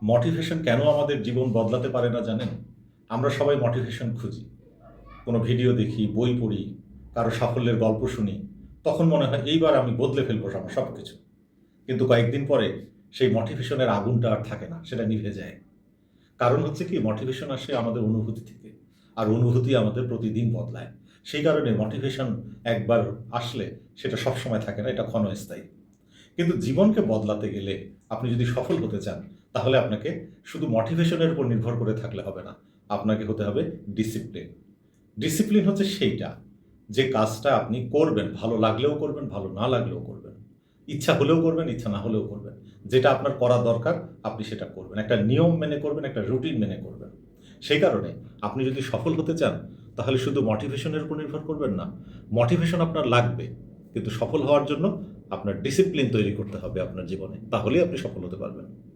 Motivation কেন আমাদের জীবন বদলাতে পারে না জানেন? আমরা সবাই মোটিভেশন খুঁজি। কোনো ভিডিও দেখি, বই পড়ি, কারো সাফল্যের গল্প শুনি। তখন মনে হয় এইবার আমি বদলে ফেলবো আমার সবকিছু। কিন্তু কয়েকদিন পরে সেই মোটিভেশনের আগুনটা আর থাকে না, সেটা নিভে যায়। কারণ হচ্ছে কি মোটিভেশন আসে আমাদের অনুভূতি থেকে। আর অনুভূতি আমাদের প্রতিদিন বদলায়। সেই কারণে মোটিভেশন একবার আসলে সেটা সবসময় থাকে না, এটা ক্ষণস্থায়ী। কিন্তু জীবনকে বদলাতে গেলে আপনি যদি সফল হতে চান, তাহলে আপনাকে শুধু মোটিভেশনের উপর নির্ভর করে থাকলে হবে না। আপনাকে হতে হবে ডিসিপ্লিন। ডিসিপ্লিন হচ্ছে সেইটা, যে কাজটা আপনি করবেন, ভালো লাগলেও করবেন, ভালো না লাগলেও করবেন। ইচ্ছা হলেও করবেন, ইচ্ছা না হলেও করবেন। যেটা আপনার করা দরকার, আপনি সেটা করবেন। একটা নিয়ম মেনে করবেন, একটা রুটিন মেনে করবেন। সেই কারণে আপনি যদি সফল হতে চান, তাহলে শুধু মোটিভেশনের উপর নির্ভর করবেন না। মোটিভেশন আপনার লাগবে, কিন্তু সফল হওয়ার জন্য আপনার ডিসিপ্লিন তৈরি করতে হবে আপনার জীবনে। তাহলেই আপনি সফল হতে পারবেন।